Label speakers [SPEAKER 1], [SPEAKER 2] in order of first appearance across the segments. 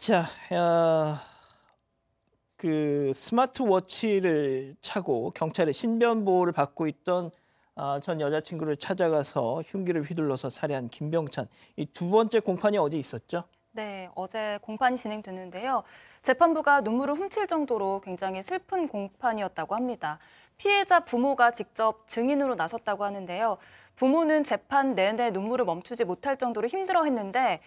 [SPEAKER 1] 자, 어, 그 스마트워치를 차고 경찰의 신변 보호를 받고 있던 전 여자친구를 찾아가서 흉기를 휘둘러서 살해한 김병찬. 이 두 번째 공판이 어제 있었죠?
[SPEAKER 2] 네, 어제 공판이 진행됐는데요. 재판부가 눈물을 훔칠 정도로 굉장히 슬픈 공판이었다고 합니다. 피해자 부모가 직접 증인으로 나섰다고 하는데요. 부모는 재판 내내 눈물을 멈추지 못할 정도로 힘들어했는데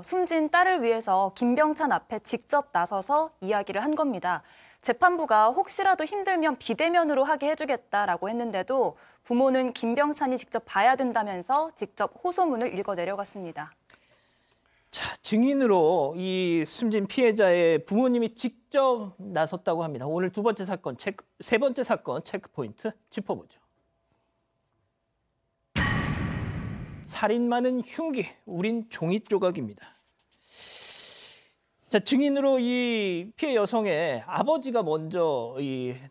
[SPEAKER 2] 숨진 딸을 위해서 김병찬 앞에 직접 나서서 이야기를 한 겁니다. 재판부가 혹시라도 힘들면 비대면으로 하게 해주겠다라고 했는데도 부모는 김병찬이 직접 봐야 된다면서 직접 호소문을 읽어 내려갔습니다.
[SPEAKER 1] 자, 증인으로 이 숨진 피해자의 부모님이 직접 나섰다고 합니다. 오늘 두 번째 사건, 세 번째 사건 체크포인트 짚어보죠. 살인 많은 흉기, 우린 종이 조각입니다. 자, 증인으로 이 피해 여성의 아버지가 먼저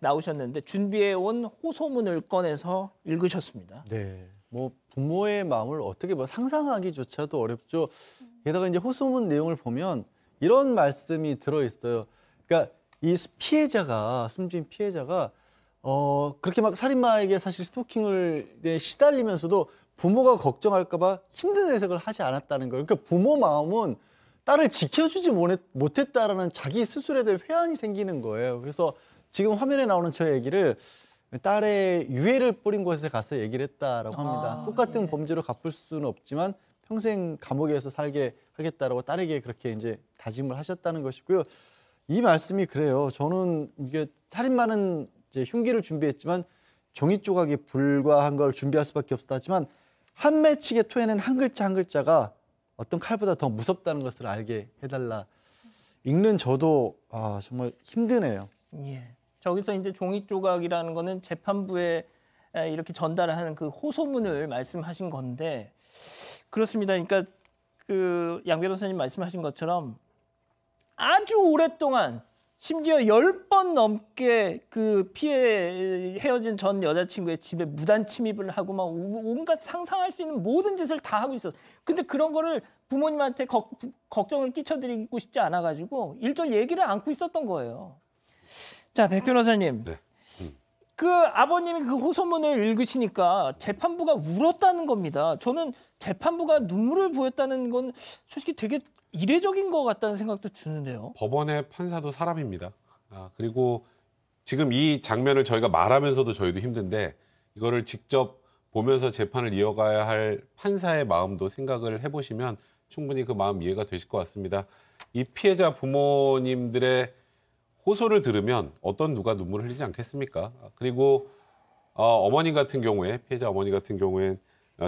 [SPEAKER 1] 나오셨는데 준비해온 호소문을 꺼내서 읽으셨습니다.
[SPEAKER 3] 네, 뭐 부모의 마음을 어떻게 상상하기조차도 어렵죠. 게다가 이제 호소문 내용을 보면 이런 말씀이 들어 있어요. 그러니까 이 피해자가 숨진 피해자가 그렇게 막 살인마에게 사실 스토킹을 시달리면서도 부모가 걱정할까봐 힘든 내색을 하지 않았다는 거예요. 그러니까 부모 마음은 딸을 지켜주지 못했다라는 자기 스스로에 대한 회한이 생기는 거예요. 그래서 지금 화면에 나오는 저 얘기를 딸의 유해를 뿌린 곳에 가서 얘기를 했다라고 합니다. 똑같은 범죄로 갚을 수는 없지만 평생 감옥에서 살게 하겠다라고 딸에게 그렇게 이제 다짐을 하셨다는 것이고요. 이 말씀이 그래요. 저는 이게 살인마는 이제 흉기를 준비했지만 종이 조각에 불과한 걸 준비할 수밖에 없었지만 한 맺히게 토해낸 한 글자 한 글자가 어떤 칼보다 더 무섭다는 것을 알게 해달라. 읽는 저도 정말 힘드네요.
[SPEAKER 1] 예. 저기서 이제 종이 조각이라는 거는 재판부에 이렇게 전달하는 그 호소문을 말씀하신 건데 그렇습니다. 그러니까 그 양 변호사님 말씀하신 것처럼 아주 오랫동안 심지어 10번 넘게 그 헤어진 전 여자친구의 집에 무단 침입을 하고 막 온갖 상상할 수 있는 모든 짓을 다 하고 있었어. 근데 그런 거를 부모님한테 걱정을 끼쳐드리고 싶지 않아가지고 일절 얘기를 안고 있었던 거예요. 자, 백 변호사님.
[SPEAKER 4] 네.
[SPEAKER 1] 그 아버님이 그 호소문을 읽으시니까 재판부가 울었다는 겁니다. 저는 재판부가 눈물을 보였다는 건 솔직히 되게 이례적인 것 같다는 생각도 드는데요.
[SPEAKER 4] 법원의 판사도 사람입니다. 그리고 지금 이 장면을 저희가 말하면서도 저희도 힘든데 이거를 직접 보면서 재판을 이어가야 할 판사의 마음도 생각을 해보시면 충분히 그 마음 이해가 되실 것 같습니다. 이 피해자 부모님들의 호소를 들으면 어떤 누가 눈물을 흘리지 않겠습니까? 그리고 어머님 같은 경우에 피해자 어머니 같은 경우엔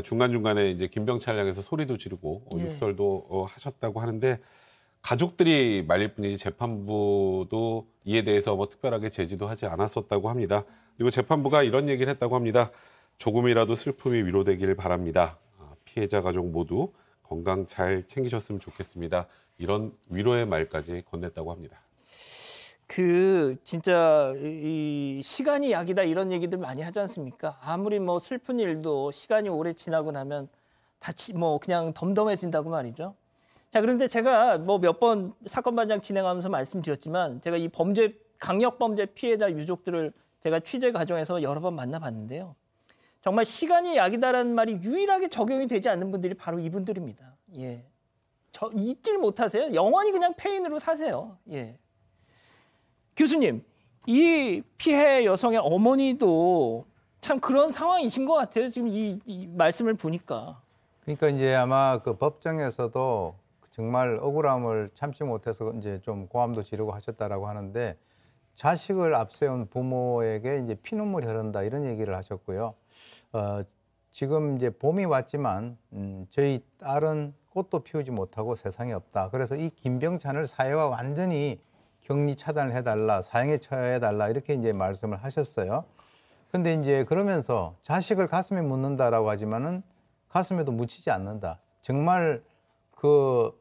[SPEAKER 4] 중간중간에 이제 김병찬을 향해서 소리도 지르고 욕설도 하셨다고 하는데 가족들이 말릴 뿐이지 재판부도 이에 대해서 뭐 특별하게 제지도 하지 않았었다고 합니다. 그리고 재판부가 이런 얘기를 했다고 합니다. 조금이라도 슬픔이 위로되길 바랍니다. 피해자 가족 모두 건강 잘 챙기셨으면 좋겠습니다. 이런 위로의 말까지 건넸다고 합니다.
[SPEAKER 1] 진짜 이 시간이 약이다 이런 얘기들 많이 하지 않습니까? 아무리 뭐 슬픈 일도 시간이 오래 지나고 나면 그냥 덤덤해진다고 말이죠. 자, 그런데 제가 뭐 몇 번 사건 반장 진행하면서 말씀드렸지만 제가 이 강력 범죄 피해자 유족들을 제가 취재 과정에서 여러 번 만나봤는데요. 정말 시간이 약이다라는 말이 유일하게 적용이 되지 않는 분들이 바로 이분들입니다. 예. 잊질 못하세요. 영원히 그냥 페인으로 사세요. 예. 교수님, 이 피해 여성의 어머니도 참 그런 상황이신 것 같아요. 지금 이 말씀을 보니까.
[SPEAKER 5] 그러니까 이제 아마 그 법정에서도 정말 억울함을 참지 못해서 이제 좀 고함도 지르고 하셨다라고 하는데 자식을 앞세운 부모에게 이제 피눈물이 흐른다 이런 얘기를 하셨고요. 지금 이제 봄이 왔지만 저희 딸은 꽃도 피우지 못하고 세상에 없다. 그래서 이 김병찬을 사회와 완전히 격리 차단을 해달라, 사형에 처해달라 이렇게 이제 말씀을 하셨어요. 근데 이제 그러면서 자식을 가슴에 묻는다라고 하지만은 가슴에도 묻히지 않는다. 정말 그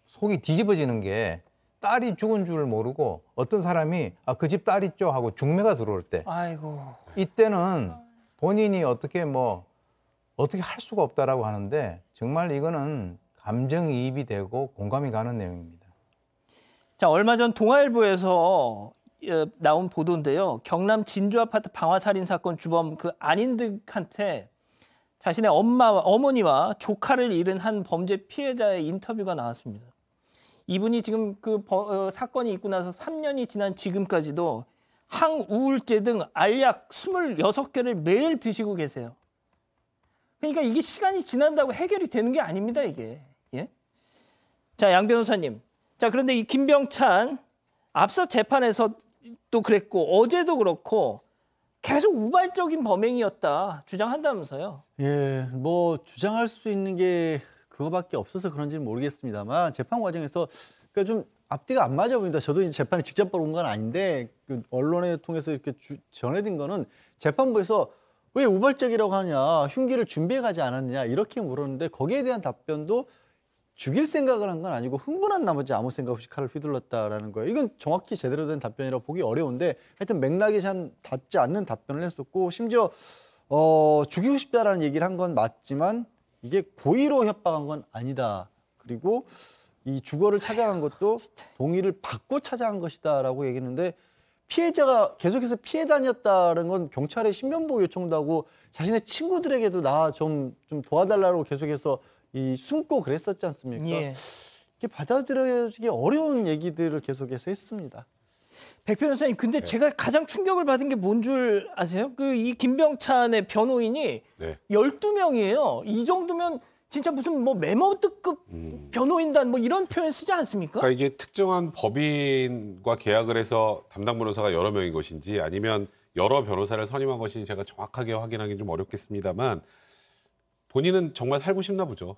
[SPEAKER 5] 속이 뒤집어지는 게 딸이 죽은 줄 모르고 어떤 사람이 그 집 딸 있죠 하고 중매가 들어올 때,
[SPEAKER 1] 아이고.
[SPEAKER 5] 이때는 본인이 어떻게 할 수가 없다라고 하는데 정말 이거는 감정이입이 되고 공감이 가는 내용입니다.
[SPEAKER 1] 자, 얼마 전 동아일보에서 나온 보도인데요. 경남 진주 아파트 방화 살인 사건 주범 그 안인득한테 자신의 어머니와 조카를 잃은 한 범죄 피해자의 인터뷰가 나왔습니다. 이분이 지금 사건이 있고 나서 3년이 지난 지금까지도 항우울제 등 알약 26개를 매일 드시고 계세요. 그러니까 이게 시간이 지난다고 해결이 되는 게 아닙니다, 이게. 예? 자, 양 변호사님. 자, 그런데 이 김병찬 앞서 재판에서 또 그랬고 어제도 그렇고 계속 우발적인 범행이었다 주장한다면서요.
[SPEAKER 3] 예, 뭐 주장할 수 있는 게 그거밖에 없어서 그런지는 모르겠습니다만 재판 과정에서 그러니까 좀 앞뒤가 안 맞아 보인다. 저도 이제 재판에 직접 보러 온 건 아닌데 그 언론에 통해서 이렇게 전해진 거는 재판부에서 왜 우발적이라고 하냐, 흉기를 준비해 가지 않았느냐 이렇게 물었는데 거기에 대한 답변도 죽일 생각을 한 건 아니고 흥분한 나머지 아무 생각 없이 칼을 휘둘렀다라는 거예요. 이건 정확히 제대로 된 답변이라고 보기 어려운데 하여튼 맥락이 참 닿지 않는 답변을 했었고 심지어 죽이고 싶다라는 얘기를 한 건 맞지만 이게 고의로 협박한 건 아니다. 그리고 이 주거를 찾아간 것도 동의를 받고 찾아간 것이다라고 얘기했는데 피해자가 계속해서 피해 다녔다는 건 경찰에 신변보호 요청도 하고 자신의 친구들에게도 나 좀 도와달라고 계속해서 숨고 그랬었지 않습니까?
[SPEAKER 1] 예.
[SPEAKER 3] 이게 받아들여지기 어려운 얘기들을 계속해서 했습니다.
[SPEAKER 1] 백 변호사님, 근데 제가 가장 충격을 받은 게 뭔 줄 아세요? 이 김병찬의 변호인이
[SPEAKER 4] 네.
[SPEAKER 1] 12명이에요. 이 정도면 진짜 무슨 뭐 메모드급 변호인단 뭐 이런 표현 쓰지 않습니까?
[SPEAKER 4] 그러니까 이게 특정한 법인과 계약을 해서 담당 변호사가 여러 명인 것인지 아니면 여러 변호사를 선임한 것인지 제가 정확하게 확인하기 좀 어렵겠습니다만 본인은 정말 살고 싶나 보죠.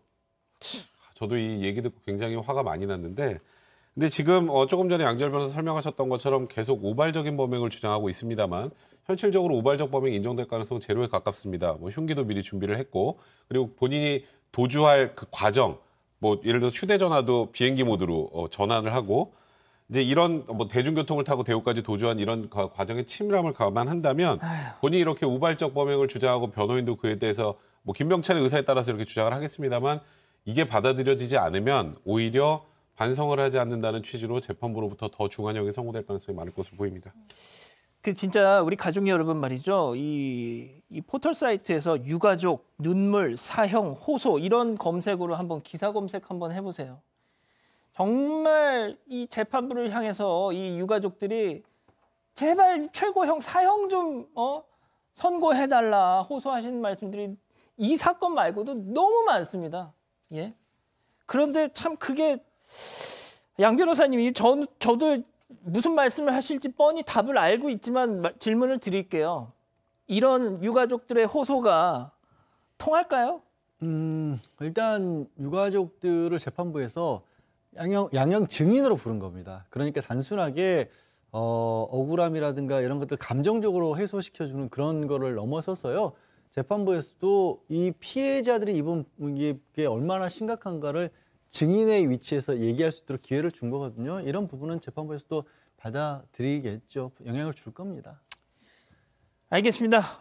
[SPEAKER 4] 저도 이 얘기 듣고 굉장히 화가 많이 났는데 근데 지금 조금 전에 양지열 변호사 설명하셨던 것처럼 계속 우발적인 범행을 주장하고 있습니다만 현실적으로 우발적 범행이 인정될 가능성은 제로에 가깝습니다. 뭐 흉기도 미리 준비를 했고 그리고 본인이 도주할 그 과정 뭐 예를 들어 휴대전화도 비행기 모드로 전환을 하고 이제 이런 뭐 대중교통을 타고 대구까지 도주한 이런 과정의 치밀함을 감안한다면 본인이 이렇게 우발적 범행을 주장하고 변호인도 그에 대해서 뭐 김병찬의 의사에 따라서 이렇게 주장을 하겠습니다만 이게 받아들여지지 않으면 오히려 반성을 하지 않는다는 취지로 재판부로부터 더 중한형이 선고될 가능성이 많을 것으로 보입니다.
[SPEAKER 1] 진짜 우리 가족 여러분 말이죠. 이 포털 사이트에서 유가족, 눈물, 사형, 호소 이런 검색으로 한번 기사 검색 한번 해보세요. 정말 이 재판부를 향해서 이 유가족들이 제발 최고형 사형 좀 선고해달라 호소하신 말씀들이 이 사건 말고도 너무 많습니다. 예. 그런데 참 그게 양 변호사님이 저도 무슨 말씀을 하실지 뻔히 답을 알고 있지만 질문을 드릴게요. 이런 유가족들의 호소가 통할까요?
[SPEAKER 3] 일단 유가족들을 재판부에서 양형 증인으로 부른 겁니다. 그러니까 단순하게 억울함이라든가 이런 것들 감정적으로 해소시켜주는 그런 거를 넘어서서요. 재판부에서도 이 피해자들이 입은 이게 얼마나 심각한가를 증인의 위치에서 얘기할 수 있도록 기회를 준 거거든요. 이런 부분은 재판부에서도 받아들이겠죠. 영향을 줄 겁니다.
[SPEAKER 1] 알겠습니다.